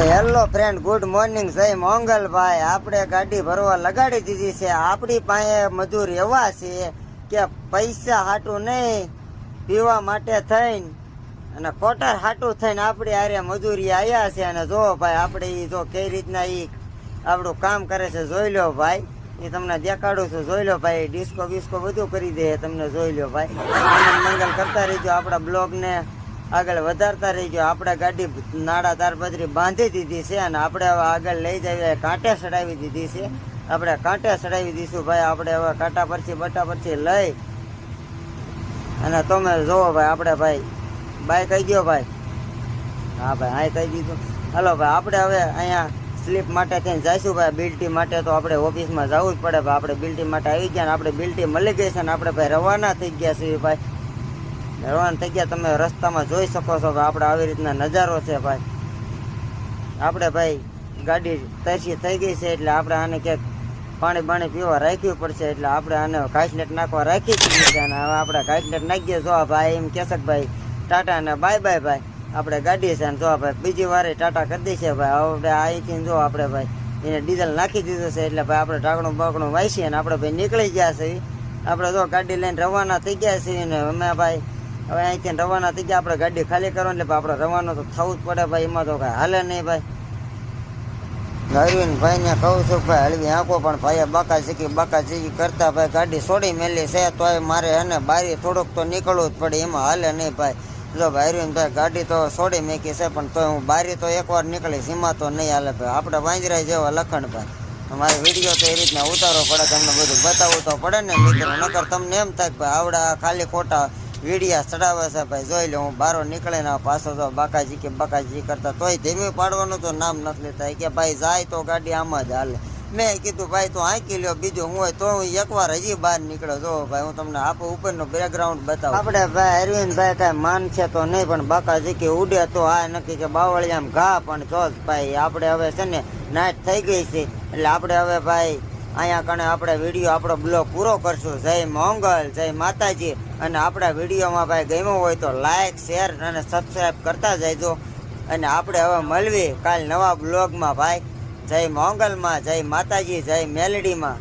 Hello friend, good morning. જય મંગલભાઈ. આપણે ગાડી ભરવા લગાડી દીધી છે. આપણી પાસે મજૂર એવા છે કે પૈસા હાટું નહીં, પીવા માટે થઈને અને કોટર હાટું થઈને આપણી આરે મજૂરી આવ્યા છે. અને જો ભાઈ આપણે જો કઈ રીતના આપણું કામ કરે છે જોઈ લો ભાઈ. એ તમને દેખાડું છું, જોઈ લો ભાઈ. ડિસ્કો બિસ્કો બધું કરી દે તમને, જોઈ લો ભાઈ. આનંદ મંગલ કરતા રહીજો, આપણા બ્લોગને આગળ વધારતા રહીજો. આપણે ગાડી નાડા તારપત્રી બાંધી દીધી છે અને આપણે હવે આગળ લઈ જઈએ. કાંટે ચડાવી દીધી છે, આપણે કાંટે ચડાવી દઈશું ભાઈ. આપણે હવે કાંટા પરથી બટા પરથી લઈ અને તમે જોવો ભાઈ. આપણે ભાઈ બાય કહી દો ભાઈ. હા ભાઈ, હા કહી દીધું. હાલો ભાઈ, આપણે હવે અહીંયા સ્લીપ માટે થઈને જઈશું ભાઈ. બિલ્ટી માટે તો આપણે ઓફિસમાં જવું જ પડે ભાઈ. આપણે બિલ્ટી માટે આવી ગયા ને આપણે બિલ્ટી મળી ગઈ છે ને આપણે ભાઈ રવાના થઈ ગયા છીએ ભાઈ. રવાના થઈ ગયા, તમે રસ્તામાં જોઈ શકો છો કે આપણે આવી રીતના નજારો છે ભાઈ. આપણે ભાઈ ગાડી તરસી થઈ ગઈ છે એટલે આપણે આને ક્યાંક પાણી બાણી પીવા રાખ્યું પડશે. એટલે આપણે આને ઘાસલેટ નાખવા રાખી દીધી છે અને હવે આપણે ઘાસલેટ નાખીએ. જો ભાઈ એમ કહેશે કે ભાઈ ટાટા ને બાય બાય ભાઈ. આપણે ગાડી છે ને જો ભાઈ બીજી વારે ટાટા કરી દઈ છે ભાઈ. આપણે અહીંથી જો આપણે ભાઈ એને ડીઝલ નાખી દીધું છે એટલે ભાઈ આપણે ટાકણું બાકણું વાંચીએ અને આપણે ભાઈ નીકળી ગયા છે. આપણે જો ગાડી લઈને રવાના થઈ ગયા છીએ ને અમે ભાઈ હવે અહીંથી રવાના થઈ ગયા. આપણે ગાડી ખાલી કરો એટલે આપણે રવાનો તો થવું જ પડે ભાઈ. એમાં તો કાંઈ હાલે નહીં ભાઈ. અરવિંદ ભાઈને કહું છું ભાઈ હળવી આંખો, પણ ભાઈએ બાકા ચીકી કરતા ભાઈ ગાડી છોડી મેલી છે. તોય મારે એને બારી થોડુંક તો નીકળવું જ પડે, એમાં હાલે નહીં ભાઈ. જો ભાઈ અરવિંદભાઈ ગાડી તો છોડી મેકી છે પણ તોય હું બારી તો એકવાર નીકળીશ, એમાં તો નહીં હાલે ભાઈ. આપણે વાંજરાય જેવા લખણ ભાઈ. મારે વિડીયો તો એ રીતના ઉતારવો પડે, તમને બધું બતાવવું તો પડે ને મિત્રો. નકર તમને એમ થાય ભાઈ આવડા ખાલી ખોટા વિડીયા ચડાવે છે ભાઈ. જોઈ લો હું બારો નીકળે ને પાછો તો બાકાજી કરતા તોય ધીમી પાડવાનું તો નામ નથી લેતા. કે ભાઈ જાય તો ગાડી આમાં જ હાલે. મેં કીધું ભાઈ તો હાંકી લ્યો, બીજું હું હોય તો હું એકવાર હજી બહાર નીકળ્યો. જો ભાઈ હું તમને આપું ઉપરનો બેકગ્રાઉન્ડ બતાવું. આપણે ભાઈ અરવિંદભાઈ કાંઈ માન છે તો નહીં, પણ બાકાજી ઉડે તો આ નક્કી કે બાવળિયામાં ઘા. પણ જો ભાઈ આપણે હવે છે ને નાઇટ થઈ ગઈ છે એટલે આપણે હવે ભાઈ અહીંયા કણે આપણે વિડીયો આપણો બ્લોગ પૂરો કરશું. જય મંગલ, જય માતાજી. અને આપણા વિડીયોમાં ભાઈ ગમ્યો હોય તો લાઈક શેર અને સબસ્ક્રાઈબ કરતા જઈજો. અને આપણે હવે મળવી કાલ નવા બ્લોગમાં ભાઈ. જય મંગલમાં, જય માતાજી, જય મેલડીમાં.